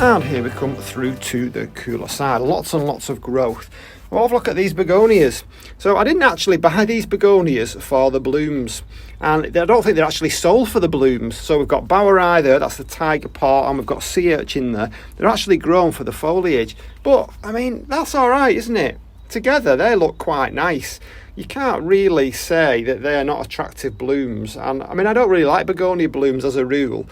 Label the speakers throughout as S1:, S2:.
S1: And here we come through to the cooler side. Lots and lots of growth. Well, have a look at these begonias. So I didn't actually buy these begonias for the blooms, and I don't think they're actually sold for the blooms. So we've got bowerae there, that's the tiger paw, and we've got sea urchin there. They're actually grown for the foliage. But, I mean, that's all right, isn't it? Together, they look quite nice. You can't really say that they are not attractive blooms. And, I mean, I don't really like begonia blooms as a rule.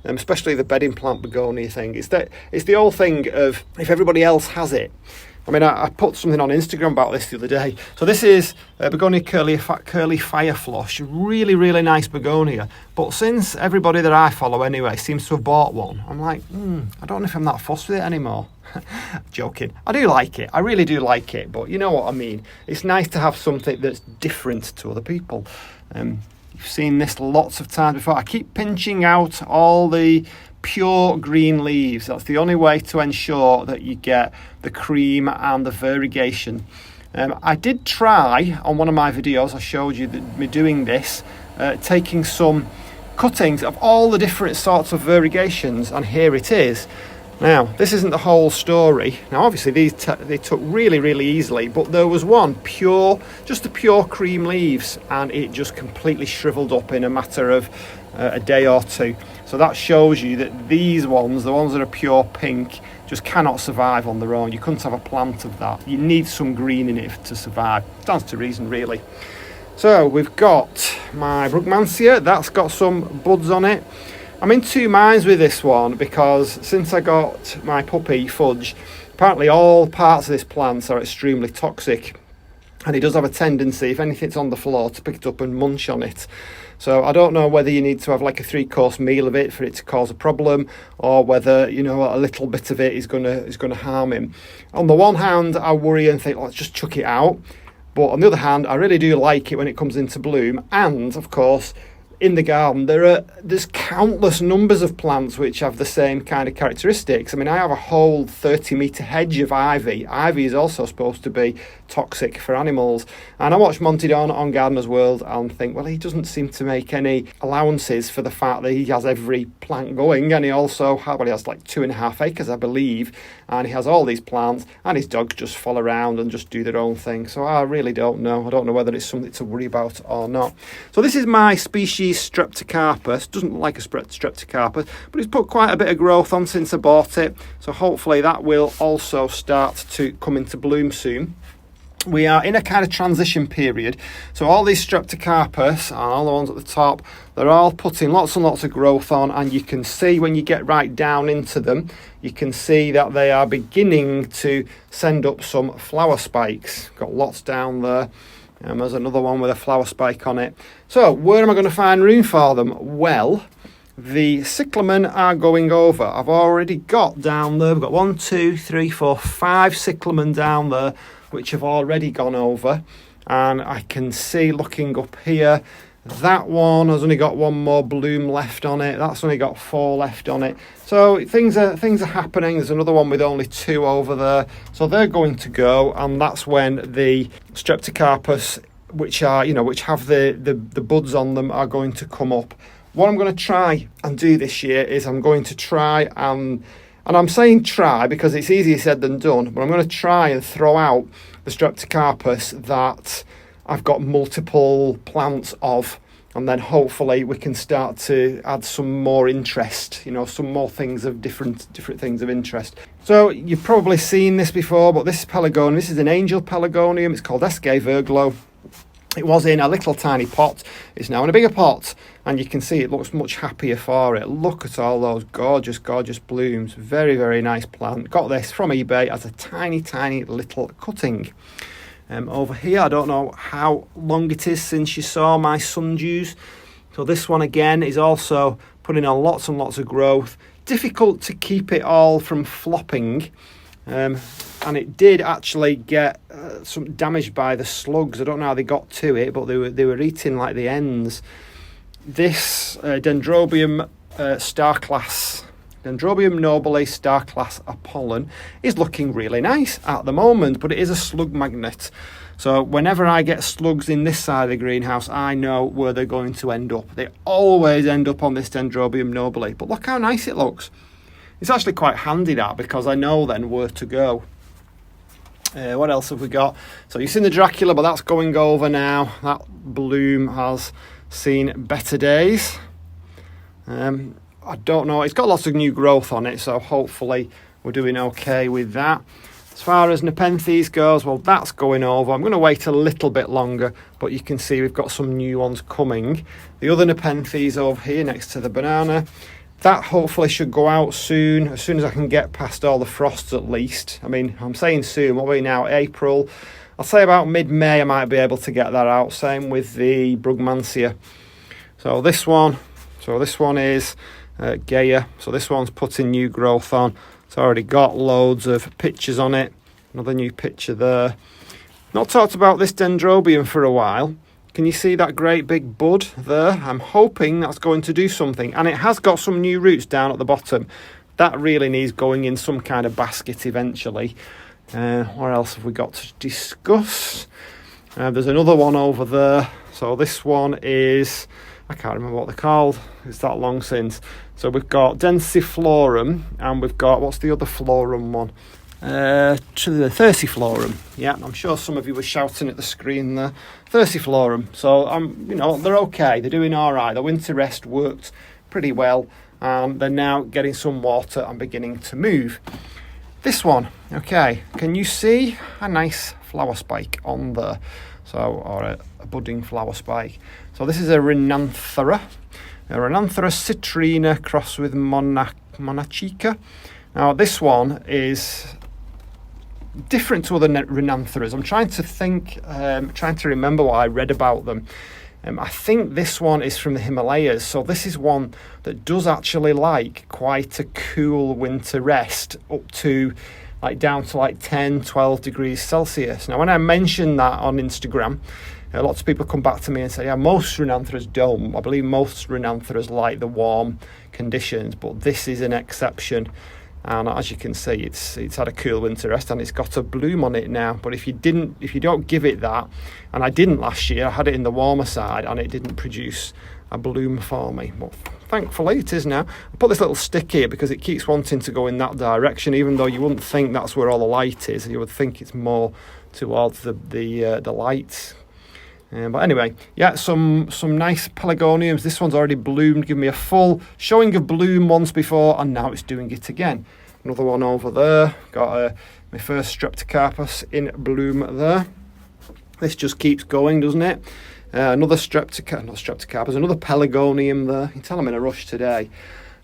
S1: Especially the bedding plant begonia thing. It's the old thing of if everybody else has it. I mean, I put something on Instagram about this the other day. So this is Begonia curly fireflush. Really, really nice begonia. But since everybody that I follow anyway seems to have bought one, I'm like, I don't know if I'm that fussed with it anymore. Joking. I do like it. I really do like it. But you know what I mean. It's nice to have something that's different to other people. You've seen this lots of times before. I keep pinching out all the pure green leaves. That's the only way to ensure that you get the cream and the variegation. I did try on one of my videos, I showed you me doing this, taking some cuttings of all the different sorts of variegations, and here it is. Now, this isn't the whole story. Now, obviously, they took really, really easily, but there was one just the pure cream leaves, and it just completely shriveled up in a matter of a day or two. So that shows you that these ones, the ones that are pure pink, just cannot survive on their own. You couldn't have a plant of that. You need some green in it to survive. Stands to reason, really. So we've got my Brugmansia. That's got some buds on it. I'm in two minds with this one because since I got my puppy Fudge, apparently all parts of this plant are extremely toxic, and he does have a tendency, if anything's on the floor, to pick it up and munch on it. So I don't know whether you need to have like a 3-course meal of it for it to cause a problem, or whether, you know, a little bit of it is going to harm him. On the one hand, I worry and think, let's just chuck it out. But on the other hand, I really do like it when it comes into bloom, and of course, in the garden, there's countless numbers of plants which have the same kind of characteristics. I mean, I have a whole 30-metre hedge of ivy. Ivy is also supposed to be toxic for animals. And I watch Monty Don on Gardener's World and think, well, he doesn't seem to make any allowances for the fact that he has every plant going. And he also has like 2.5 acres, I believe. And he has all these plants, and his dogs just fall around and just do their own thing. So I really don't know. I don't know whether it's something to worry about or not. So this is my species Streptocarpus. Doesn't look like a Streptocarpus, but it's put quite a bit of growth on since I bought it. So hopefully that will also start to come into bloom soon. We are in a kind of transition period. So all these Streptocarpus and all the ones at the top, they're all putting lots and lots of growth on, and you can see when you get right down into them, you can see that they are beginning to send up some flower spikes. Got lots down there. There's another one with a flower spike on it. So where am I going to find room for them? Well, the cyclamen are going over. I've already got down there, we've got 1, 2, 3, 4, 5 cyclamen down there, which have already gone over. And I can see, looking up here, that one has only got 1 more bloom left on it. That's only got 4 left on it. So things are happening. There's another one with only 2 over there. So they're going to go, and that's when the Streptocarpus, which have the buds on them, are going to come up. What I'm going to try and do this year is I'm going to try and I'm saying try because it's easier said than done, but I'm going to try and throw out the Streptocarpus that I've got multiple plants of, and then hopefully we can start to add some more interest, some more things of different things of interest. So you've probably seen this before, but this is Pelargonium. This is an angel Pelargonium. It's called Eskay Verglo. It was in a little tiny pot. It's now in a bigger pot, and you can see it looks much happier for it. Look at all those gorgeous, gorgeous blooms. Very, very nice plant. Got this from eBay as a tiny, tiny little cutting. Over here, I don't know how long it is since you saw my sundews. So this one again is also putting on lots and lots of growth. Difficult to keep it all from flopping. And it did actually get some damaged by the slugs. I don't know how they got to it, but they were eating like the ends. This Dendrobium Dendrobium nobile star class apollon is looking really nice at the moment, but it is a slug magnet. So whenever I get slugs in this side of the greenhouse, I know where they're going to end up. They always end up on this Dendrobium nobile. But look how nice it looks. It's actually quite handy that, because I know then where to go. What else have we got? So you've seen the Dracula, but that's going over now. That bloom has seen better days. I don't know, it's got lots of new growth on it, so hopefully we're doing okay with that. As far as nepenthes goes, well, that's going over. I'm going to wait a little bit longer, but you can see we've got some new ones coming. The other nepenthes over here next to the banana, that hopefully should go out soon, as soon as I can get past all the frosts at least. I mean, I'm saying soon, what are we now, April? I'll say about mid-May I might be able to get that out. Same with the Brugmansia. So this one is Gaia. So this one's putting new growth on. It's already got loads of pictures on it. Another new picture there. Not talked about this Dendrobium for a while. Can you see that great big bud there? I'm hoping that's going to do something. And it has got some new roots down at the bottom. That really needs going in some kind of basket eventually. What else have we got to discuss? There's another one over there. So this one is, I can't remember what they're called. It's that long since. So we've got densiflorum, and we've got, what's the other florum one? Thersiflorum. Yeah, I'm sure some of you were shouting at the screen there. Thersiflorum. So they're okay. They're doing all right. The winter rest worked pretty well, and they're now getting some water and beginning to move. This one, okay. Can you see a nice flower spike on there? Or a budding flower spike. So this is a Renanthera. A Renanthera citrina crossed with monachica. Now this one is different to other Renantheras. I'm trying to think, trying to remember what I read about them. I think this one is from the Himalayas. So this is one that does actually like quite a cool winter rest, up to down to 10, 12 degrees Celsius. Now, when I mention that on Instagram, lots of people come back to me and say, yeah, most Renantheras don't. I believe most Renantheras like the warm conditions, but this is an exception. And as you can see, it's had a cool winter rest and it's got a bloom on it now. But if you don't give it that, and I didn't last year, I had it in the warmer side and it didn't produce a bloom for me. But thankfully it is now. I put this little stick here because it keeps wanting to go in that direction, even though you wouldn't think that's where all the light is. You would think it's more towards the light. But anyway, yeah, some nice pelargoniums. This one's already bloomed, given me a full showing of bloom once before, and now it's doing it again. Another one over there. Got my first Streptocarpus in bloom there. This just keeps going, doesn't it? Another Streptocarpus, another Pelargonium there. You can tell I'm in a rush today.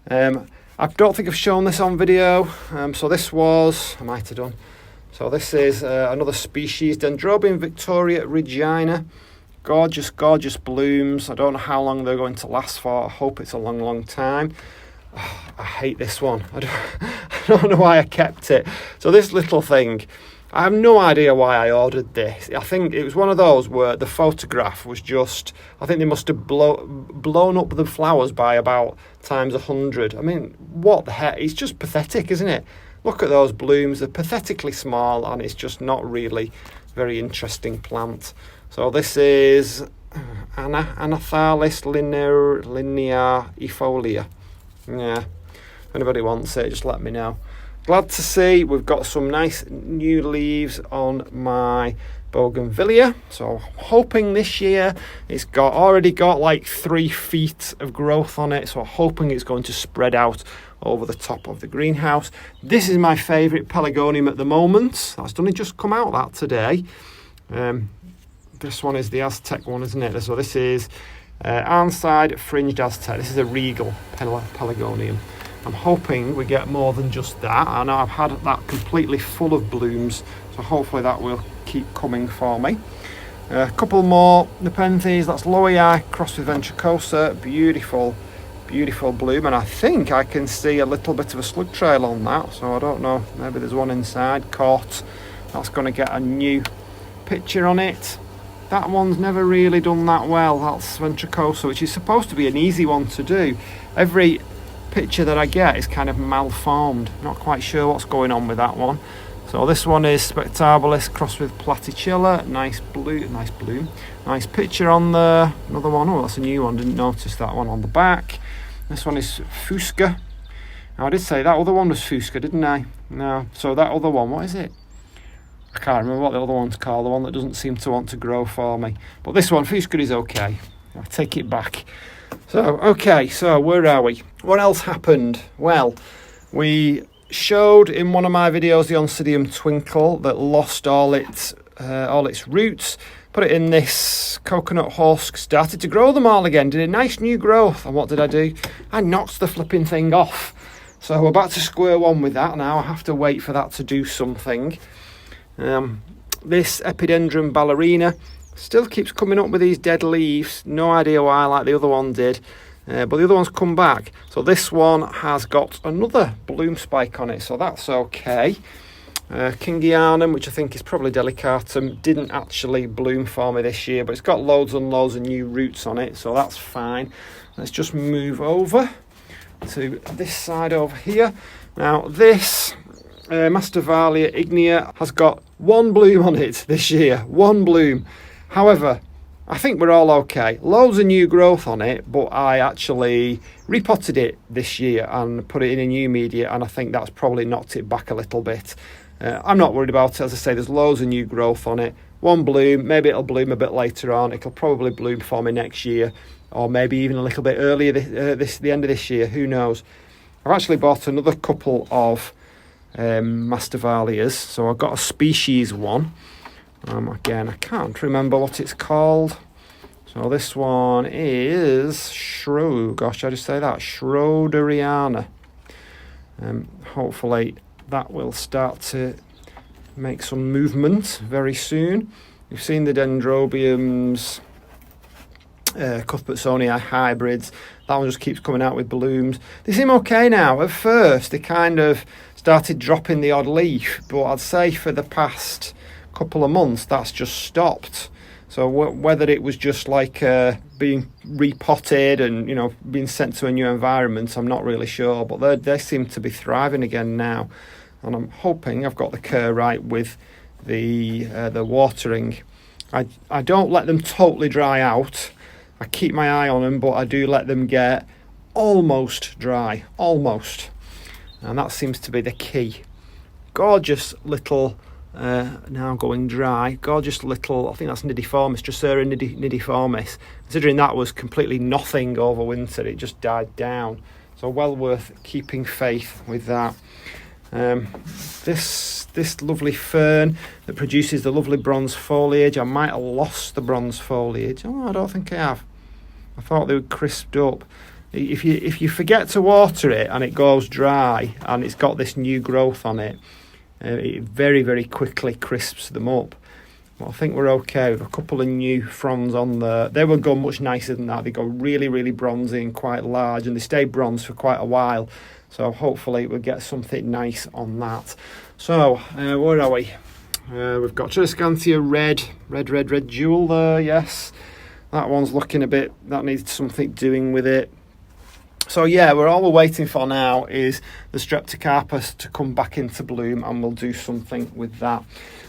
S1: I don't think I've shown this on video. So this was, I might have done. So this is another species, Dendrobium Victoria regina. Gorgeous, gorgeous blooms. I don't know how long they're going to last for. I hope it's a long, long time. Oh, I hate this one. I don't know why I kept it. So this little thing, I have no idea why I ordered this. I think it was one of those where the photograph was just, I think they must have blown up the flowers by about times 100. I mean, what the heck? It's just pathetic, isn't it? Look at those blooms. They're pathetically small and it's just not really very interesting plant. So this is Anathallis linearifolia. Yeah, if anybody wants it, just let me know. Glad to see we've got some nice new leaves on my bougainvillea. So I'm hoping this year it's already got 3 feet of growth on it. So I'm hoping it's going to spread out over the top of the greenhouse. This is my favourite Pelargonium at the moment. That's only just come out that today. This one is the Aztec one, isn't it? So this is Arnside Fringed Aztec. This is a regal Pelargonium. I'm hoping we get more than just that. I know I've had that completely full of blooms, so hopefully that will keep coming for me. A couple more nepenthes. That's Loei crossed with ventricosa. Beautiful, beautiful bloom, and I think I can see a little bit of a slug trail on that, so I don't know, maybe there's one inside caught. That's going to get a new picture on it. That one's never really done that well. That's ventricosa, which is supposed to be an easy one to do. Every picture that I get is kind of malformed. Not quite sure what's going on with that one. So this one is Spectabilis crossed with Platychilla. Nice bloom. Nice picture on there. Another one. Oh, that's a new one. Didn't notice that one on the back. This one is Fusca. Now, I did say that other one was Fusca, didn't I? No. So that other one, what is it? I can't remember what the other one's called, the one that doesn't seem to want to grow for me. But this one, Fusca, is okay. I'll take it back. So, okay, so where are we? What else happened? Well, we showed in one of my videos the Oncidium Twinkle that lost all its roots, put it in this coconut husk, started to grow them all again, did a nice new growth. And what did I do? I knocked the flipping thing off. So we're back to square one with that now. I have to wait for that to do something. This Epidendrum ballerina still keeps coming up with these dead leaves. No idea why, like the other one did. But the other one's come back. So this one has got another bloom spike on it, so that's okay. Kingianum, which I think is probably delicatum, didn't actually bloom for me this year, but it's got loads and loads of new roots on it, so that's fine. Let's just move over to this side over here. Now this Masdevallia ignea has got one bloom on it this year, one bloom. However, I think we're all okay. Loads of new growth on it, but I actually repotted it this year and put it in a new media, and I think that's probably knocked it back a little bit. I'm not worried about it. As I say, there's loads of new growth on it. One bloom, maybe it'll bloom a bit later on. It'll probably bloom for me next year, or maybe even a little bit earlier the end of this year. Who knows? I've actually bought another couple of Masdevallias, so I've got a species one. Again, I can't remember what it's called. So this one is Schroderiana. Hopefully that will start to make some movement very soon. You've seen the Dendrobiums, Cuthbertsonii hybrids. That one just keeps coming out with blooms. They seem okay now. At first, they kind of started dropping the odd leaf, but I'd say for the past couple of months that's just stopped. So whether it was just like being repotted and being sent to a new environment, I'm not really sure, but they seem to be thriving again now, and I'm hoping I've got the care right with the watering. I don't let them totally dry out. I keep my eye on them, but I do let them get almost dry, almost, and that seems to be the key. Gorgeous little now going dry, gorgeous little, I think that's Nidiformis, Dracula nidiformis. Considering that was completely nothing over winter, it just died down. So well worth keeping faith with that. This lovely fern that produces the lovely bronze foliage. I might have lost the bronze foliage. Oh, I don't think I have. I thought they were crisped up. If you forget to water it and it goes dry and it's got this new growth on it, it very, very quickly crisps them up. Well, I think we're okay with a couple of new fronds on there. They will go much nicer than that. They go really, really bronzy and quite large, and they stay bronze for quite a while. So hopefully we'll get something nice on that. So, where are we? We've got Tradescantia red jewel there, yes. That one's looking a bit, that needs something doing with it. So yeah, all we're waiting for now is the Streptocarpus to come back into bloom, and we'll do something with that.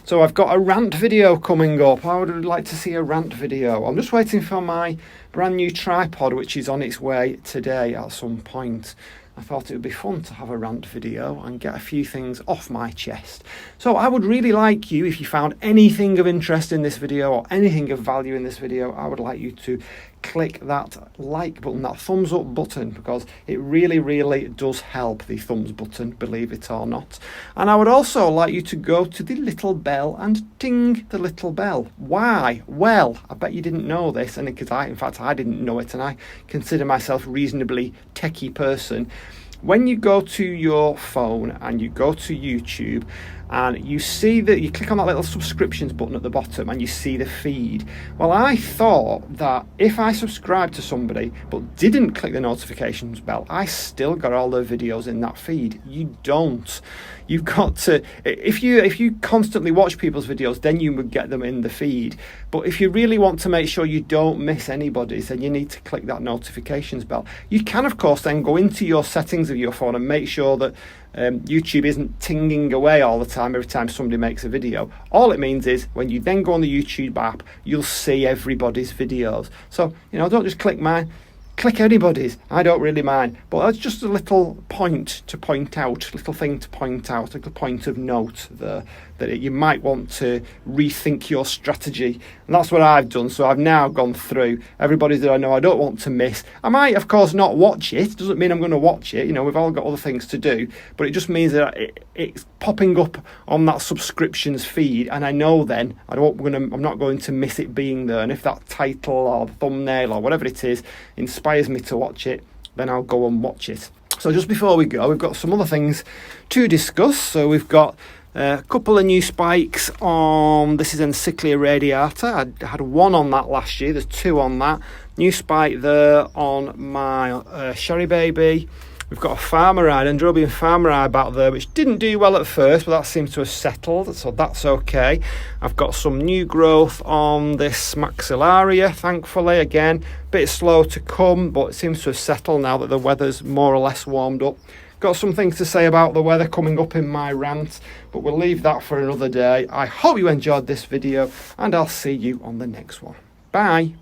S1: So I've got a rant video coming up. I would like to see a rant video. I'm just waiting for my brand new tripod, which is on its way today at some point. I thought it would be fun to have a rant video and get a few things off my chest. So I would really like you, if you found anything of interest in this video or anything of value in this video, I would like you to click that like button, that thumbs up button, because it really, really does help, the thumbs button, believe it or not. And I would also like you to go to the little bell and ding the little bell. Why? Well, I bet you didn't know this, and because I didn't know it, and I consider myself a reasonably techie person. When you go to your phone and you go to YouTube and you see that you click on that little subscriptions button at the bottom and you see the feed. Well, I thought that if I subscribed to somebody but didn't click the notifications bell, I still got all their videos in that feed. You don't. You've got to, if you constantly watch people's videos, then you would get them in the feed. But if you really want to make sure you don't miss anybody's, then you need to click that notifications bell. You can, of course, then go into your settings of your phone and make sure that YouTube isn't tinging away all the time every time somebody makes a video. All it means is when you then go on the YouTube app, you'll see everybody's videos. So, don't just click mine. click anybody's, I don't really mind. But that's just a little point to point out, little thing to point out, a little point of note there, that you might want to rethink your strategy. And that's what I've done. So I've now gone through everybody that I know I don't want to miss. I might, of course, not watch it. Doesn't mean I'm going to watch it. You know, we've all got other things to do. But it just means that it's popping up on that subscriptions feed, and I know then I'm not going to miss it being there. And if that title or thumbnail or whatever it is inspires me to watch it, then I'll go and watch it. So just before we go, we've got some other things to discuss. So we've got a couple of new spikes on, this is Encyclia radiata. I had one on that last year, there's two on that. New spike there on my Sherry Baby. We've got a farmeri, Dendrobium farmeri back there, which didn't do well at first, but that seems to have settled, so that's okay. I've got some new growth on this maxillaria, thankfully. Again, a bit slow to come, but it seems to have settled now that the weather's more or less warmed up. Got some things to say about the weather coming up in my rant, but we'll leave that for another day. I hope you enjoyed this video, and I'll see you on the next one. Bye.